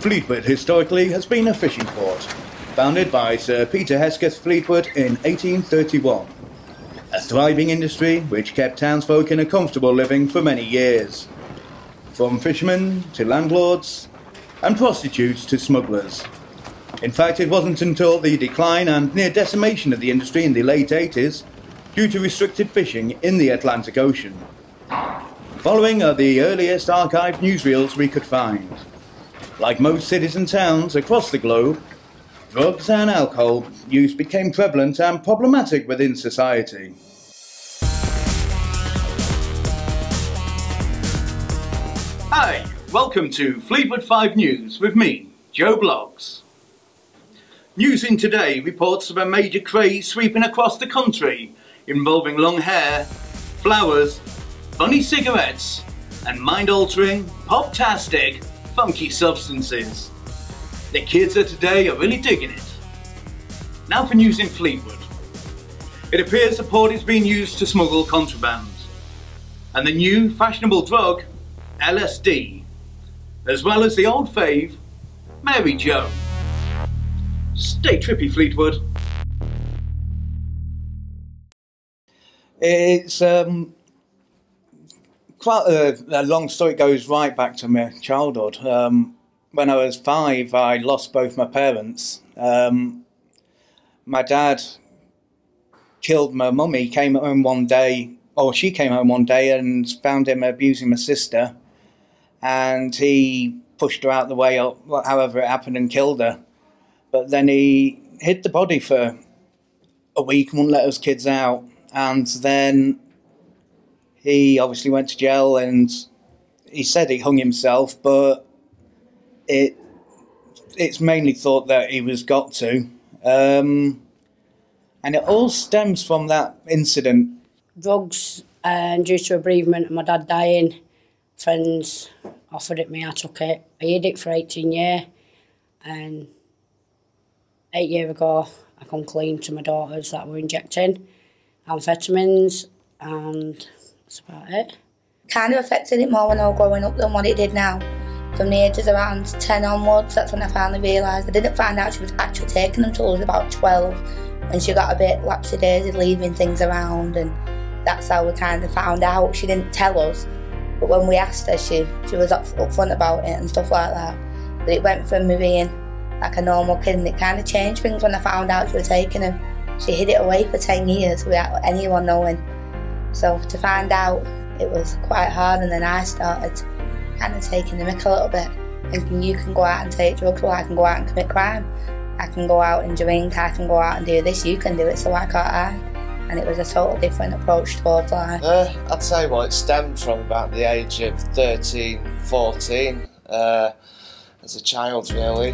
Fleetwood historically has been a fishing port, founded by Sir Peter Hesketh Fleetwood in 1831. A thriving industry which kept townsfolk in a comfortable living for many years. From fishermen to landlords and prostitutes to smugglers. In fact, it wasn't until the decline and near decimation of the industry in the late 80s due to restricted fishing in the Atlantic Ocean. Following are the earliest archived newsreels we could find. Like most cities and towns across the globe, drugs and alcohol use became prevalent and problematic within society. Hi, welcome to Fleetwood 5 News with me, Joe Bloggs. News in Today reports of a major craze sweeping across the country involving long hair, flowers, funny cigarettes and mind-altering, pop-tastic, funky substances. The kids of today are really digging it. Now for news in Fleetwood. It appears the port is being used to smuggle contraband. And the new fashionable drug, LSD, as well as the old fave, Mary Jo. Stay trippy, Fleetwood. It's quite a long story. It goes right back to my childhood. When I was 5, I lost both my parents. My dad killed my mum. He came home one day, or she came home one day and found him abusing my sister. And he pushed her out the way, however it happened, and killed her. But then he hid the body for a week and wouldn't let us kids out. And then he obviously went to jail and he said he hung himself, but it's mainly thought that he was got to. And it all stems from that incident. Drugs, due to a bereavement and my dad dying, friends offered it me, I took it. I hid it for 18 years, and 8 years ago I come clean to my daughters that were injecting amphetamines, and that's about it. Kind of affected it more when I was growing up than what it did now. From the ages around 10 onwards, that's when I finally realised. I didn't find out she was actually taking them until I was about 12, and she got a bit lapsy-daisy, leaving things around, and that's how we kind of found out. She didn't tell us, but when we asked her, she was upfront about it and stuff like that. But it went from me being like a normal kid, and it kind of changed things when I found out she was taking them. She hid it away for 10 years without anyone knowing. So to find out, it was quite hard, and then I started kind of taking the mick a little bit, thinking you can go out and take drugs, well I can go out and commit crime. I can go out and drink, I can go out and do this, you can do it, so why can't I? And it was a total different approach towards life. I'd say, well, it stemmed from about the age of 13, 14, as a child really.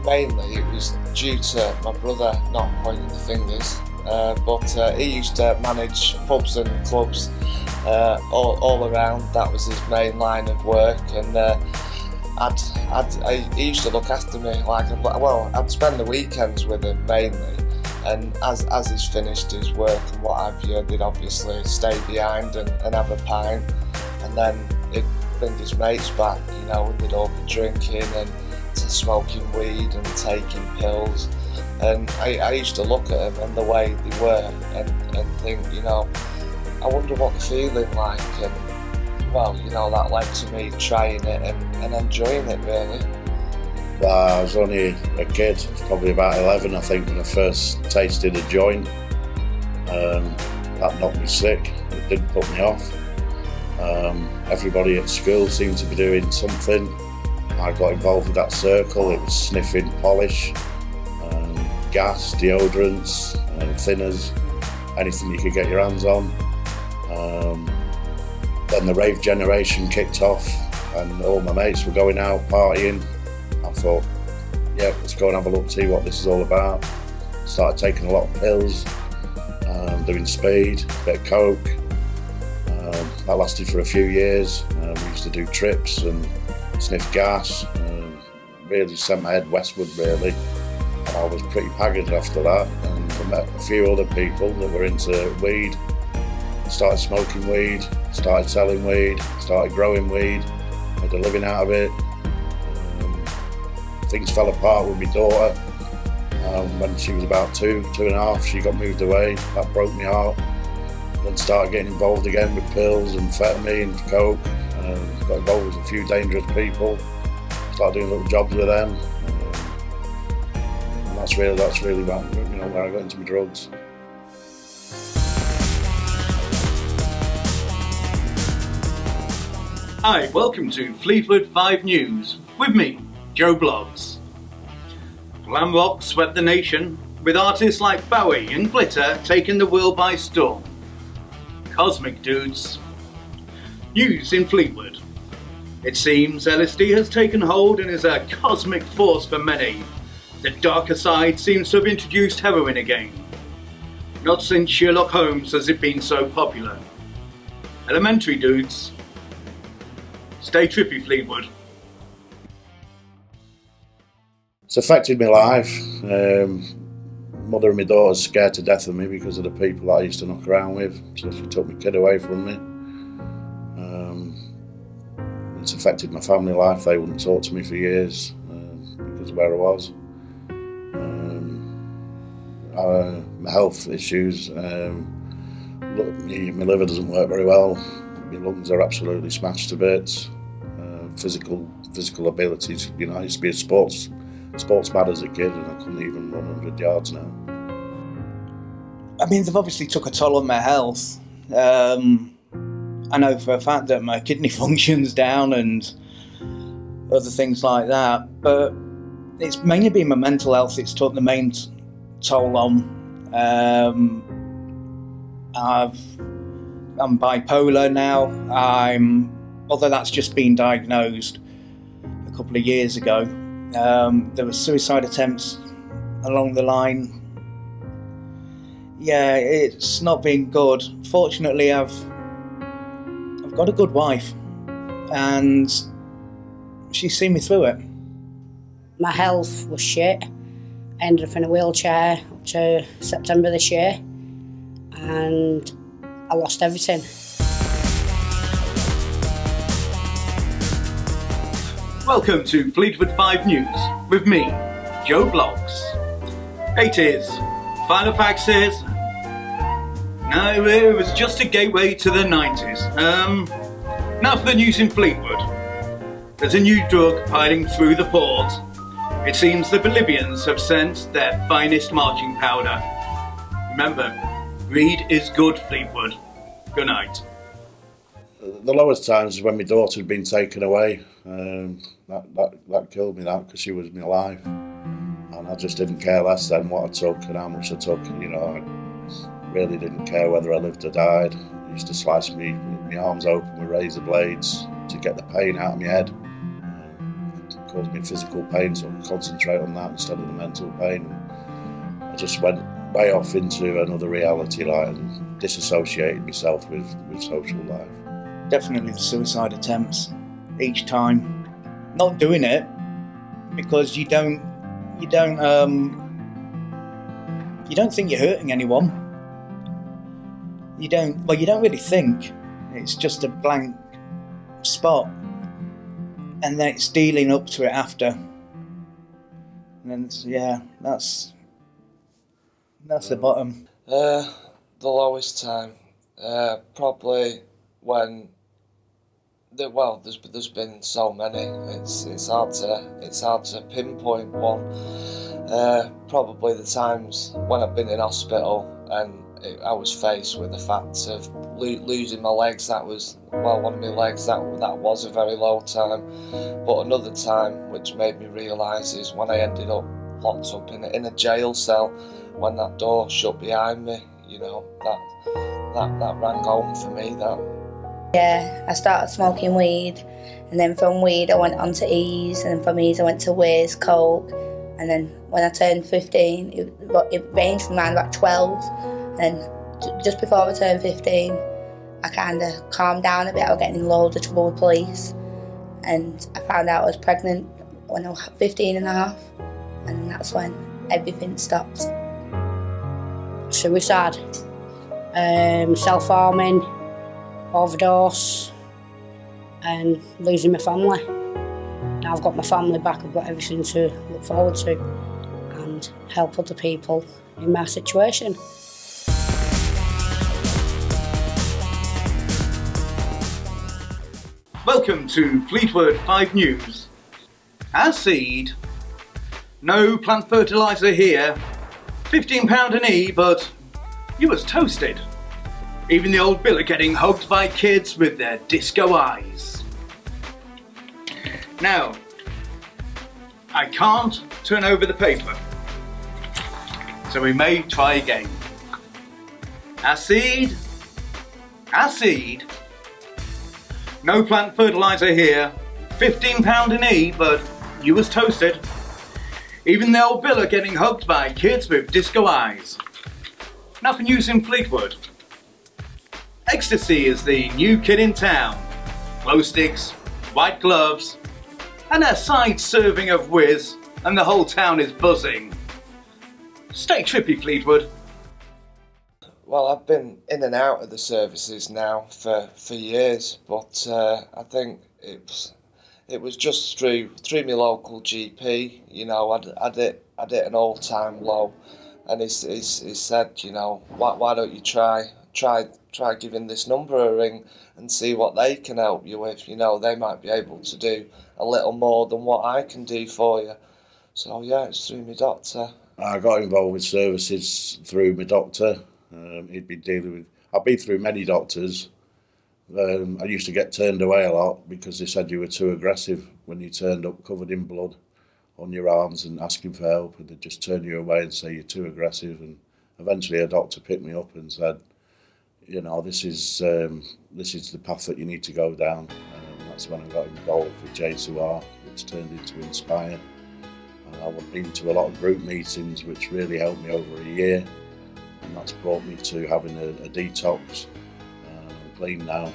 Mainly it was due to my brother not pointing the fingers, but he used to manage pubs and clubs all around. That was his main line of work, and he used to look after me. I'd spend the weekends with him mainly, and as he's finished his work and what have you, they'd obviously stay behind and have a pint, and then he'd bring his mates back, you know, and they'd all be drinking and smoking weed and taking pills. And I used to look at them and the way they were and think, you know, I wonder what they're feeling like, and well, you know, that led to me trying it and enjoying it really. Well, I was only a kid, probably about 11 I think, when I first tasted a joint. That knocked me sick, it didn't put me off. Everybody at school seemed to be doing something. I got involved with that circle. It was sniffing polish, gas, deodorants, thinners, anything you could get your hands on. Then the rave generation kicked off and all my mates were going out partying. I thought, yeah, let's go and have a look, see what this is all about. Started taking a lot of pills, doing speed, a bit of coke. That lasted for a few years. We used to do trips and sniff gas, really sent my head westward really. And I was pretty haggard after that, and I met a few other people that were into weed. Started smoking weed, started selling weed, started growing weed, made a living out of it. things fell apart with my daughter. When she was about two and a half, she got moved away. That broke me heart. Then started getting involved again with pills and amphetamine, coke. Got involved with a few dangerous people. Started doing little jobs with them. And that's really where I got into my drugs. Hi, welcome to Fleetwood 5 News with me, Joe Blogs. Glam rock swept the nation, with artists like Bowie and Glitter taking the world by storm. Cosmic dudes. News in Fleetwood. It seems LSD has taken hold and is a cosmic force for many. The darker side seems to have introduced heroin again. Not since Sherlock Holmes has it been so popular. Elementary dudes. Stay trippy, Fleetwood. It's affected my life. Mother and my daughter's scared to death of me because of the people that I used to knock around with, so she took my kid away from me. It's affected my family life. They wouldn't talk to me for years because of where I was. My health issues. My liver doesn't work very well. My lungs are absolutely smashed to bits. Physical abilities. You know, I used to be a sportsman as a kid, and I couldn't even run 100 yards now. I mean, they've obviously took a toll on my health. I know for a fact that my kidney function's down and other things like that, but it's mainly been my mental health it's took the main toll on. I'm bipolar now. Although that's just been diagnosed a couple of years ago. There were suicide attempts along the line. Yeah, it's not been good. Fortunately, I've got a good wife, and she's seen me through it. My health was shit. I ended up in a wheelchair up to September this year, and I lost everything. Welcome to Fleetwood 5 News with me, Joe Blogs. It is. Final Facts is. No, it was just a gateway to the 90s. Now for the news in Fleetwood. There's a new drug piling through the port. It seems the Bolivians have sent their finest marching powder. Remember, greed is good, Fleetwood. Good night. The lowest times is when my daughter had been taken away. That killed me, because she was my life. And I just didn't care less then what I took and how much I took. You know, I really didn't care whether I lived or died. I used to slice my arms open with razor blades to get the pain out of my head. It caused me physical pain, so I could concentrate on that instead of the mental pain. And I just went way off into another reality, and disassociated myself with social life. Definitely the suicide attempts each time. Not doing it because you don't think you're hurting anyone. You don't really think. It's just a blank spot, and then it's dealing up to it after. And yeah, that's the bottom. The lowest time, probably when. There's been so many. It's hard to pinpoint one. Probably the times when I've been in hospital and I was faced with the fact of losing my legs. That was one of my legs. That was a very low time. But another time, which made me realise, is when I ended up locked up in a jail cell. When that door shut behind me, you know, that rang home for me. Yeah, I started smoking weed, and then from weed I went on to Ease, and then from Ease I went to Whiz, Coke, and then when I turned 15, it ranged from around about 12, and just before I turned 15, I kind of calmed down a bit. I was getting in loads of trouble with police, and I found out I was pregnant when I was 15 and a half, and that's when everything stopped. Suicide, self-harming, overdose, and losing my family. Now I've got my family back, I've got everything to look forward to and help other people in my situation. Welcome to Fleetwood 5 News. As seed, no plant fertiliser here, £15 an E, but you was toasted. Even the old bill are getting hugged by kids with their disco eyes. Now, I can't turn over the paper, so we may try again. Acid, no plant fertiliser here, £15 an E, but you was toasted. Even the old bill are getting hugged by kids with disco eyes. Now for news in Fleetwood. Ecstasy is the new kid in town. Glow sticks, white gloves, and a side serving of whiz, and the whole town is buzzing. Stay trippy, Fleetwood. Well, I've been in and out of the services now for years, but I think it was just through my local GP. You know, I'd hit an all-time low, and he said, you know, why don't you try giving this number a ring and see what they can help you with. You know, they might be able to do a little more than what I can do for you. So yeah, it's through my doctor. I got involved with services through my doctor. He'd been dealing with. I've been through many doctors. I used to get turned away a lot because they said you were too aggressive when you turned up covered in blood on your arms and asking for help, and they'd just turn you away and say you're too aggressive. And eventually a doctor picked me up and said, you know, this is the path that you need to go down. That's when I got involved with JSUR, which turned into Inspire. I've been to a lot of group meetings, which really helped me over a year. And that's brought me to having a detox. I'm clean now.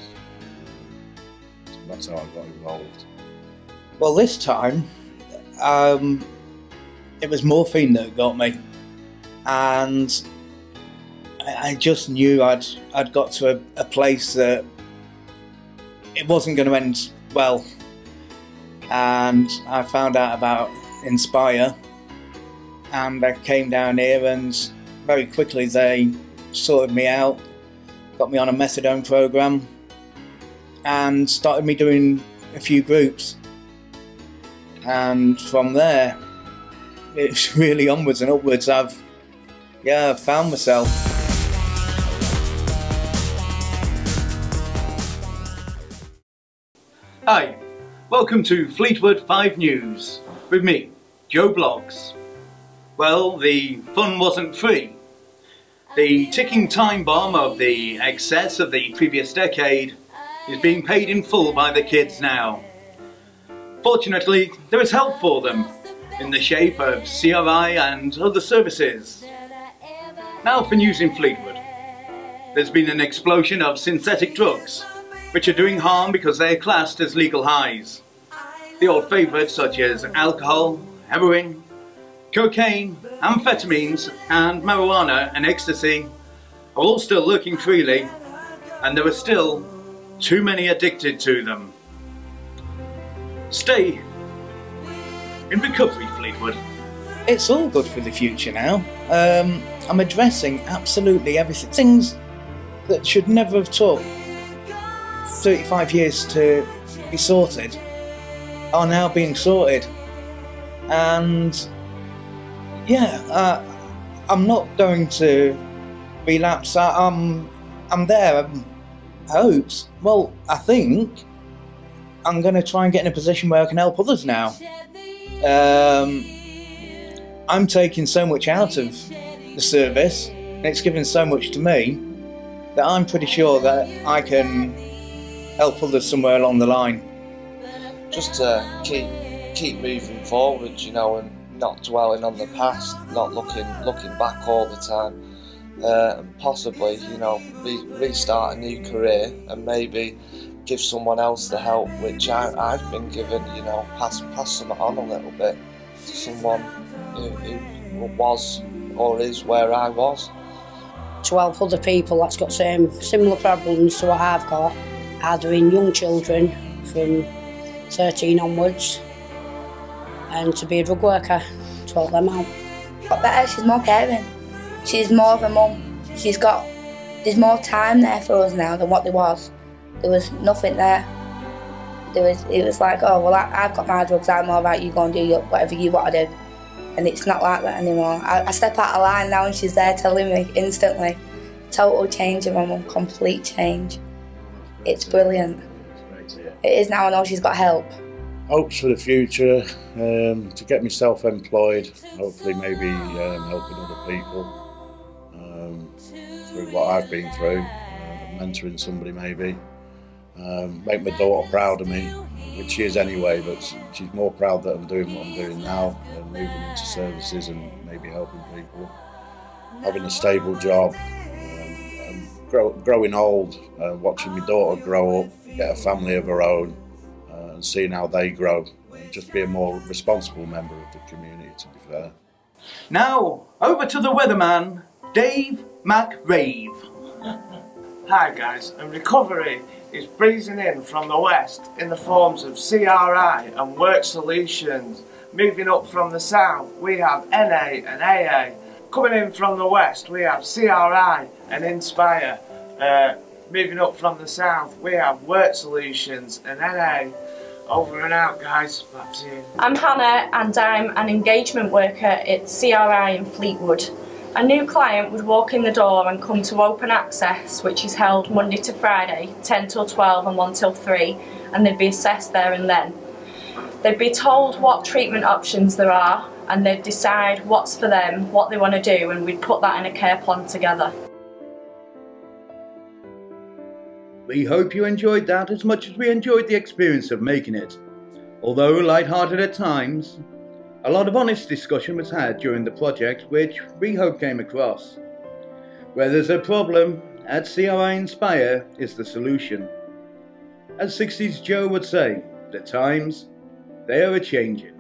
So that's how I got involved. Well, this time, it was morphine that got me. And I just knew I'd got to a place that it wasn't going to end well. And I found out about Inspire, and I came down here, and very quickly they sorted me out, got me on a methadone program, and started me doing a few groups. And from there, it's really onwards and upwards. I've found myself. Hi, welcome to Fleetwood 5 News with me, Joe Blogs. Well, the fun wasn't free. The ticking time bomb of the excess of the previous decade is being paid in full by the kids now. Fortunately, there is help for them in the shape of CRI and other services. Now for news in Fleetwood. There's been an explosion of synthetic drugs, which are doing harm because they are classed as legal highs. The old favourites such as alcohol, heroin, cocaine, amphetamines and marijuana and ecstasy are all still lurking freely, and there are still too many addicted to them. Stay in recovery, Fleetwood. It's all good for the future now. I'm addressing absolutely everything. Things that should never have took 35 years to be sorted are now being sorted. And yeah, I'm not going to relapse. I'm there. I hope. Well, I think I'm going to try and get in a position where I can help others now. I'm taking so much out of the service, and it's given so much to me, that I'm pretty sure that I can help others somewhere along the line. Just to keep moving forward, you know, and not dwelling on the past, not looking back all the time, and possibly, you know, restart a new career and maybe give someone else the help which I've been given, you know, pass some on a little bit to someone who was or is where I was. To help other people that's got similar problems to what I've got, either in young children from 13 onwards, and to be a drug worker, sort them out. Got better, she's more caring. She's more of a mum. There's more time there for us now than what there was. There was nothing there. It was like, oh, well, I've got my drugs, I'm all right, you go and do whatever you want to do. And it's not like that anymore. I step out of line now and she's there telling me instantly. Total change in my mum, complete change. It's brilliant. It is now. I know she's got help. Hopes for the future, to get myself employed, hopefully maybe helping other people through what I've been through, mentoring somebody maybe. Make my daughter proud of me, which she is anyway, but she's more proud that I'm doing what I'm doing now, and moving into services and maybe helping people. Having a stable job, and growing old, watching my daughter grow up, get a family of her own, and seeing how they grow, and just be a more responsible member of the community, to be fair. Now, over to the weatherman, Dave McRave. Hi guys, and recovery is breezing in from the west in the forms of CRI and Work Solutions. Moving up from the south, we have NA and AA. Coming in from the west, we have CRI and Inspire. Moving up from the south, we have Work Solutions and NA. Over and out, guys. Back to you. I'm Hannah and I'm an engagement worker at CRI in Fleetwood. A new client would walk in the door and come to open access, which is held Monday to Friday, 10 till 12 and 1 till 3, and they'd be assessed there and then. They'd be told what treatment options there are, and they'd decide what's for them, what they want to do, and we'd put that in a care plan together. We hope you enjoyed that as much as we enjoyed the experience of making it. Although light-hearted at times, a lot of honest discussion was had during the project, which we hope came across. Where there's a problem, at CRI Inspire is the solution. As 60s Joe would say, the times, they are a-changing.